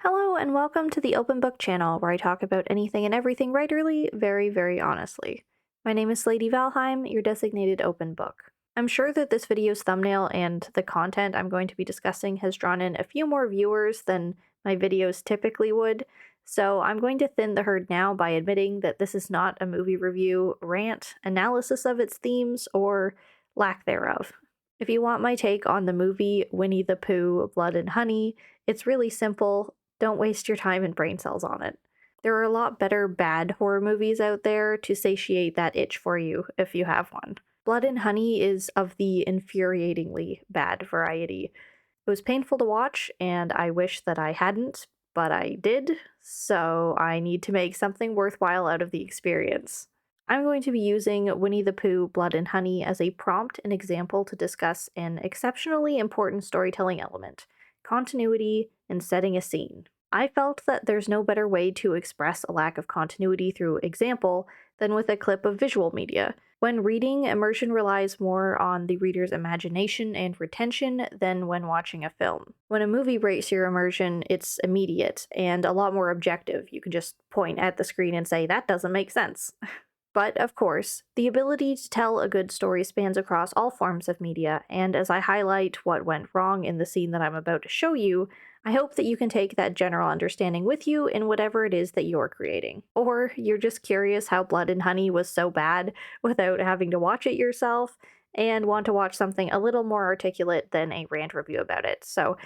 Hello and welcome to the Open Book channel where I talk about anything and everything writerly very, very honestly. My name is Lady Valheim, your designated open book. I'm sure that this video's thumbnail and the content I'm going to be discussing has drawn in a few more viewers than my videos typically would, so I'm going to thin the herd now by admitting that this is not a movie review, rant, analysis of its themes, or lack thereof. If you want my take on the movie Winnie the Pooh, Blood and Honey, it's really simple. Don't waste your time and brain cells on it. There are a lot better bad horror movies out there to satiate that itch for you if you have one. Blood and Honey is of the infuriatingly bad variety. It was painful to watch, and I wish that I hadn't, but I did, so I need to make something worthwhile out of the experience. I'm going to be using Winnie the Pooh, Blood and Honey as a prompt and example to discuss an exceptionally important storytelling element: continuity and setting a scene. I felt that there's no better way to express a lack of continuity through example than with a clip of visual media. When reading, immersion relies more on the reader's imagination and retention than when watching a film. When a movie breaks your immersion, it's immediate and a lot more objective. You can just point at the screen and say, that doesn't make sense. But, of course, the ability to tell a good story spans across all forms of media, and as I highlight what went wrong in the scene that I'm about to show you, I hope that you can take that general understanding with you in whatever it is that you're creating. Or you're just curious how Blood and Honey was so bad without having to watch it yourself, and want to watch something a little more articulate than a rant review about it. So,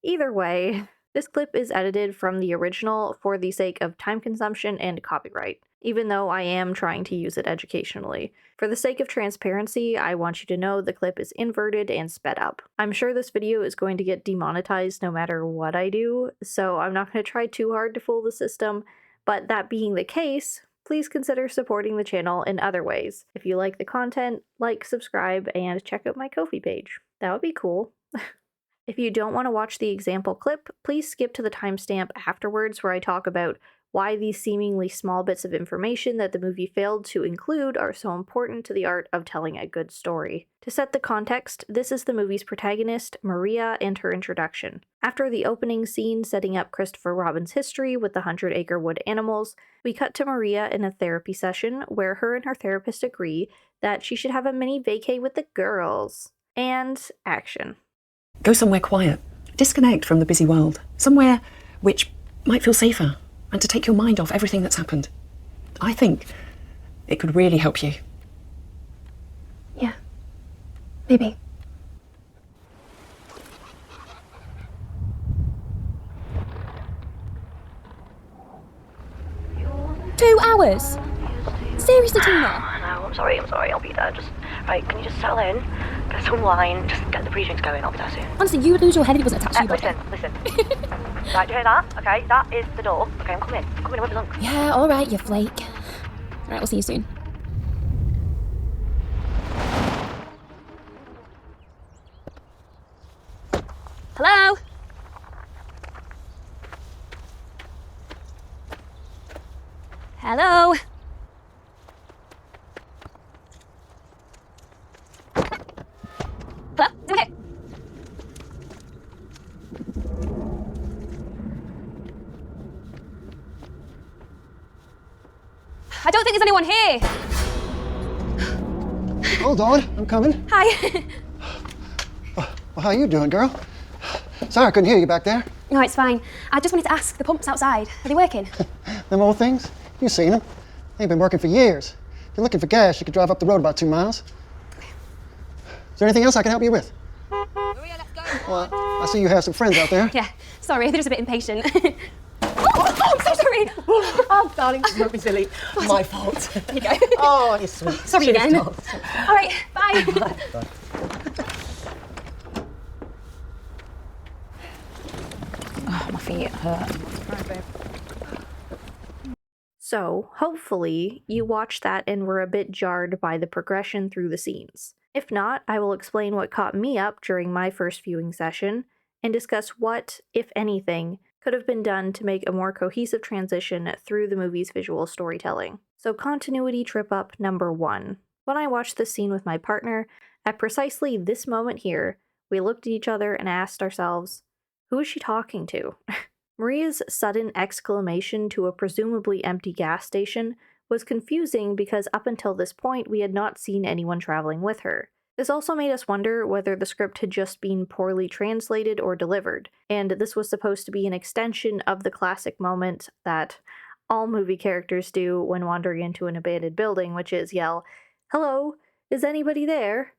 either way, this clip is edited from the original for the sake of time consumption and copyright, even though I am trying to use it educationally. For the sake of transparency, I want you to know the clip is inverted and sped up. I'm sure this video is going to get demonetized no matter what I do, so I'm not going to try too hard to fool the system, but that being the case, please consider supporting the channel in other ways. If you like the content, like, subscribe, and check out my Ko-fi page. That would be cool. If you don't want to watch the example clip, please skip to the timestamp afterwards where I talk about why these seemingly small bits of information that the movie failed to include are so important to the art of telling a good story. To set the context, this is the movie's protagonist, Maria, and her introduction. After the opening scene setting up Christopher Robin's history with the 100-acre wood animals, we cut to Maria in a therapy session where her and her therapist agree that she should have a mini vacay with the girls. And action. Go somewhere quiet. Disconnect from the busy world. Somewhere which might feel safer and to take your mind off everything that's happened. I think it could really help you. Yeah, maybe. Two hours? Seriously, Tina? No, I'm sorry, I'll be there. Right, can you just settle in, get some wine, just get the pre-drinks going, I'll be there soon. Honestly, you would lose your head if it wasn't attached to your body. Listen. Right, do you hear that? Okay, that is the door. Okay, I'm coming. I won't be long. Yeah, alright, you flake. Alright, we'll see you soon. Hello? Hello? Hello? Is it okay? I don't think there's anyone here. Hold on, I'm coming. Hi. Well, how you doing, girl? Sorry I couldn't hear you back there. No, it's fine. I just wanted to ask, the pumps outside, are they working? Them old things? You've seen them. They've been working for years. If you're looking for gas, you could drive up the road about 2 miles. Is there anything else I can help you with? Maria, let's go. Well, I see you have some friends out there. Yeah, sorry, they're just a bit impatient. Oh, I'm so sorry. Oh, darling, don't be silly. My fault. Here you go. Oh, you're sweet. Sorry Cheers, again. doll. All right, bye. Bye. Oh, my feet hurt. So, hopefully, you watched that and were a bit jarred by the progression through the scenes. If not, I will explain what caught me up during my first viewing session, and discuss what, if anything, could have been done to make a more cohesive transition through the movie's visual storytelling. So, continuity trip up number 1. When I watched this scene with my partner, at precisely this moment here, we looked at each other and asked ourselves, who is she talking to? Maria's sudden exclamation to a presumably empty gas station was confusing because up until this point we had not seen anyone traveling with her. This also made us wonder whether the script had just been poorly translated or delivered, and this was supposed to be an extension of the classic moment that all movie characters do when wandering into an abandoned building, which is yell, "Hello, is anybody there?"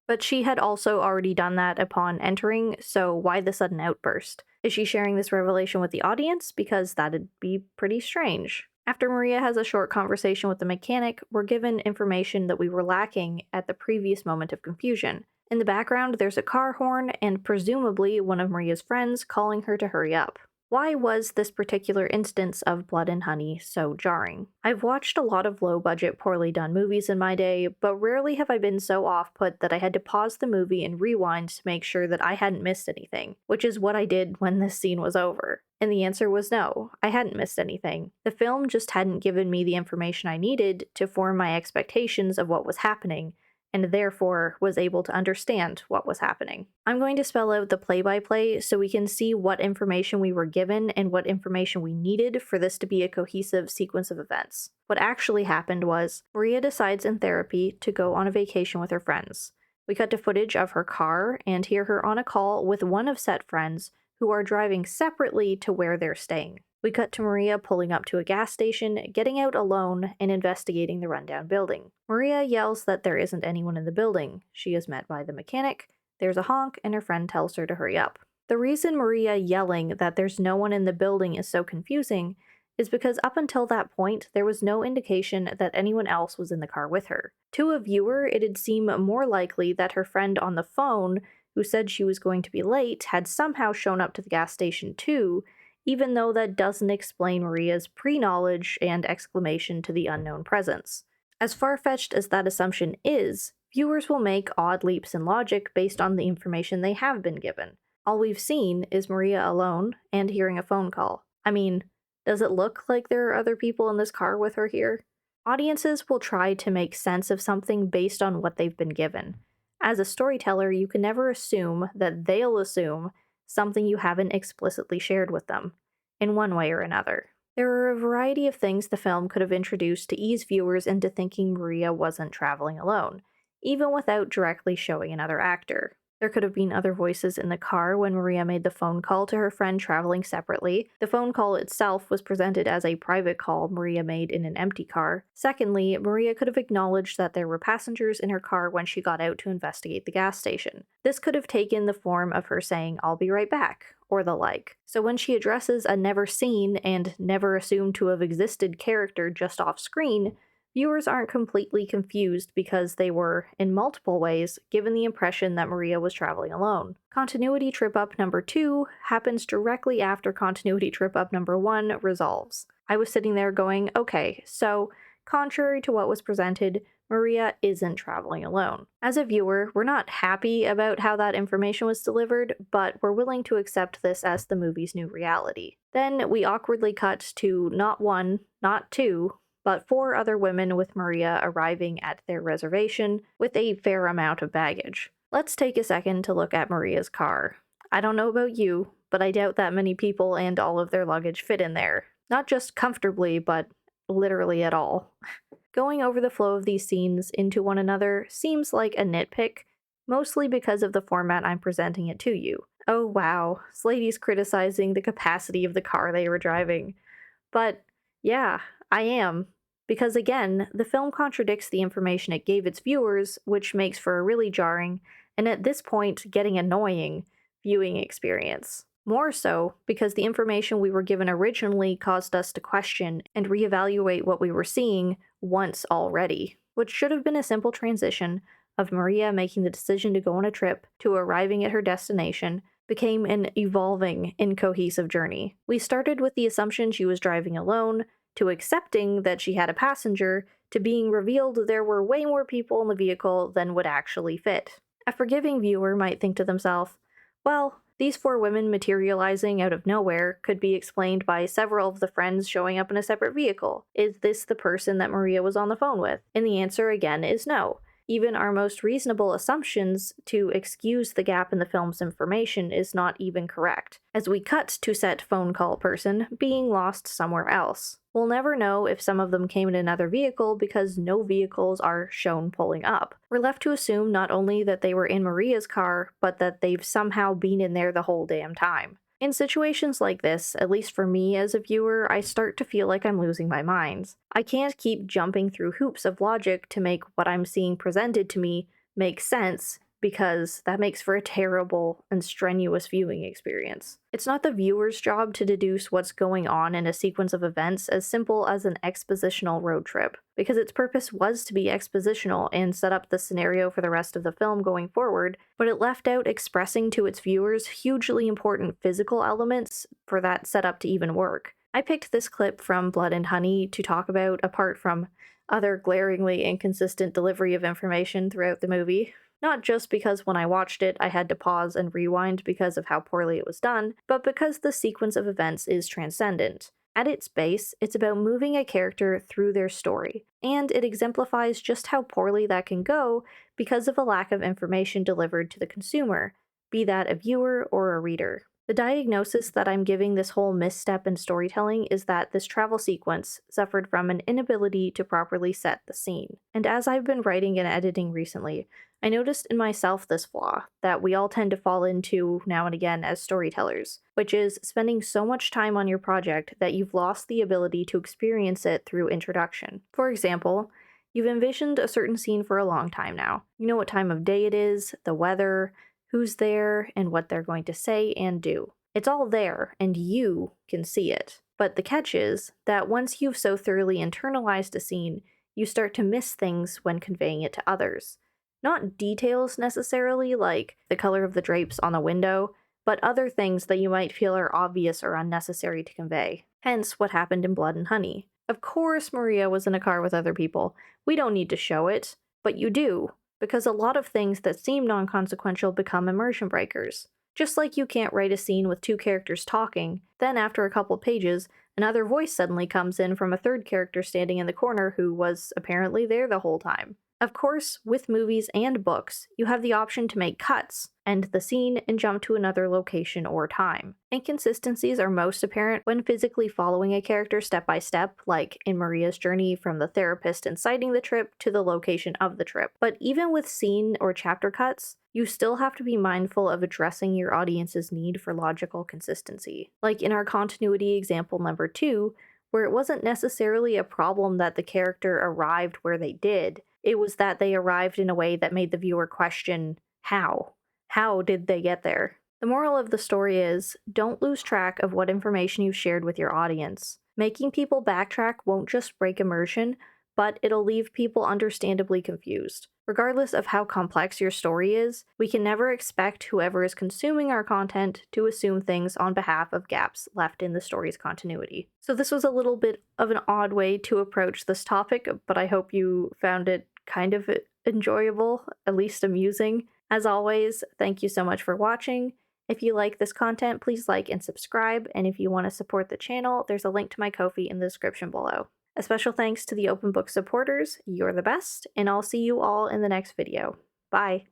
But she had also already done that upon entering, so why the sudden outburst? Is she sharing this revelation with the audience? Because that'd be pretty strange. After Maria has a short conversation with the mechanic, we're given information that we were lacking at the previous moment of confusion. In the background, there's a car horn and presumably one of Maria's friends calling her to hurry up. Why was this particular instance of Blood and Honey so jarring? I've watched a lot of low-budget, poorly done movies in my day, but rarely have I been so off-put that I had to pause the movie and rewind to make sure that I hadn't missed anything, which is what I did when this scene was over. And the answer was no, I hadn't missed anything. The film just hadn't given me the information I needed to form my expectations of what was happening, and therefore was able to understand what was happening. I'm going to spell out the play-by-play so we can see what information we were given and what information we needed for this to be a cohesive sequence of events. What actually happened was, Maria decides in therapy to go on a vacation with her friends. We cut to footage of her car and hear her on a call with one of said friends who are driving separately to where they're staying. We cut to Maria pulling up to a gas station, getting out alone, and investigating the rundown building. Maria yells that there isn't anyone in the building. She is met by the mechanic, there's a honk, and her friend tells her to hurry up. The reason Maria yelling that there's no one in the building is so confusing is because up until that point, there was no indication that anyone else was in the car with her. To a viewer, it'd seem more likely that her friend on the phone, who said she was going to be late, had somehow shown up to the gas station too, even though that doesn't explain Maria's pre-knowledge and exclamation to the unknown presence. As far-fetched as that assumption is, viewers will make odd leaps in logic based on the information they have been given. All we've seen is Maria alone and hearing a phone call. I mean, does it look like there are other people in this car with her here? Audiences will try to make sense of something based on what they've been given. As a storyteller, you can never assume that they'll assume something you haven't explicitly shared with them, in one way or another. There are a variety of things the film could have introduced to ease viewers into thinking Maria wasn't traveling alone, even without directly showing another actor. There could have been other voices in the car when Maria made the phone call to her friend traveling separately. The phone call itself was presented as a private call Maria made in an empty car. Secondly, Maria could have acknowledged that there were passengers in her car when she got out to investigate the gas station. This could have taken the form of her saying, "I'll be right back," or the like. So when she addresses a never seen and never assumed to have existed character just off screen, viewers aren't completely confused because they were, in multiple ways, given the impression that Maria was traveling alone. Continuity trip-up number 2 happens directly after continuity trip-up number 1 resolves. I was sitting there going, okay, so, contrary to what was presented, Maria isn't traveling alone. As a viewer, we're not happy about how that information was delivered, but we're willing to accept this as the movie's new reality. Then we awkwardly cut to not 1, not 2, but 4 other women with Maria arriving at their reservation with a fair amount of baggage. Let's take a second to look at Maria's car. I don't know about you, but I doubt that many people and all of their luggage fit in there. Not just comfortably, but literally at all. Going over the flow of these scenes into one another seems like a nitpick, mostly because of the format I'm presenting it to you. Oh wow, Slady's criticizing the capacity of the car they were driving. But yeah, I am. Because again, the film contradicts the information it gave its viewers, which makes for a really jarring, and at this point, getting annoying, viewing experience. More so, because the information we were given originally caused us to question and reevaluate what we were seeing once already, which should have been a simple transition of Maria making the decision to go on a trip to arriving at her destination became an evolving, incohesive journey. We started with the assumption she was driving alone, to accepting that she had a passenger, to being revealed there were way more people in the vehicle than would actually fit. A forgiving viewer might think to themselves, well, these 4 women materializing out of nowhere could be explained by several of the friends showing up in a separate vehicle. Is this the person that Maria was on the phone with? And the answer again is no. Even our most reasonable assumptions to excuse the gap in the film's information is not even correct, as we cut to said phone call person being lost somewhere else. We'll never know if some of them came in another vehicle because no vehicles are shown pulling up. We're left to assume not only that they were in Maria's car, but that they've somehow been in there the whole damn time. In situations like this, at least for me as a viewer, I start to feel like I'm losing my mind. I can't keep jumping through hoops of logic to make what I'm seeing presented to me make sense, because that makes for a terrible and strenuous viewing experience. It's not the viewer's job to deduce what's going on in a sequence of events as simple as an expositional road trip, because its purpose was to be expositional and set up the scenario for the rest of the film going forward, but it left out expressing to its viewers hugely important physical elements for that setup to even work. I picked this clip from Blood and Honey to talk about, apart from other glaringly inconsistent delivery of information throughout the movie. Not just because when I watched it, I had to pause and rewind because of how poorly it was done, but because the sequence of events is transcendent. At its base, it's about moving a character through their story, and it exemplifies just how poorly that can go because of a lack of information delivered to the consumer, be that a viewer or a reader. The diagnosis that I'm giving this whole misstep in storytelling is that this travel sequence suffered from an inability to properly set the scene. And as I've been writing and editing recently, I noticed in myself this flaw that we all tend to fall into now and again as storytellers, which is spending so much time on your project that you've lost the ability to experience it through introduction. For example, you've envisioned a certain scene for a long time now. You know what time of day it is, the weather, who's there, and what they're going to say and do. It's all there, and you can see it. But the catch is that once you've so thoroughly internalized a scene, you start to miss things when conveying it to others. Not details necessarily, like the color of the drapes on the window, but other things that you might feel are obvious or unnecessary to convey. Hence what happened in Blood and Honey. Of course Maria was in a car with other people. We don't need to show it, but you do, because a lot of things that seem non-consequential become immersion breakers. Just like you can't write a scene with two characters talking, then after a couple pages, another voice suddenly comes in from a third character standing in the corner who was apparently there the whole time. Of course, with movies and books, you have the option to make cuts, end the scene, and jump to another location or time. Inconsistencies are most apparent when physically following a character step by step, like in Maria's journey from the therapist inciting the trip to the location of the trip. But even with scene or chapter cuts, you still have to be mindful of addressing your audience's need for logical consistency. Like in our continuity example number 2, where it wasn't necessarily a problem that the character arrived where they did, it was that they arrived in a way that made the viewer question, how? How did they get there? The moral of the story is, don't lose track of what information you've shared with your audience. Making people backtrack won't just break immersion, but it'll leave people understandably confused. Regardless of how complex your story is, we can never expect whoever is consuming our content to assume things on behalf of gaps left in the story's continuity. So this was a little bit of an odd way to approach this topic, but I hope you found it kind of enjoyable, at least amusing. As always, thank you so much for watching. If you like this content, please like and subscribe, and if you want to support the channel, there's a link to my Ko-fi in the description below. A special thanks to the Open Book supporters, you're the best, and I'll see you all in the next video. Bye!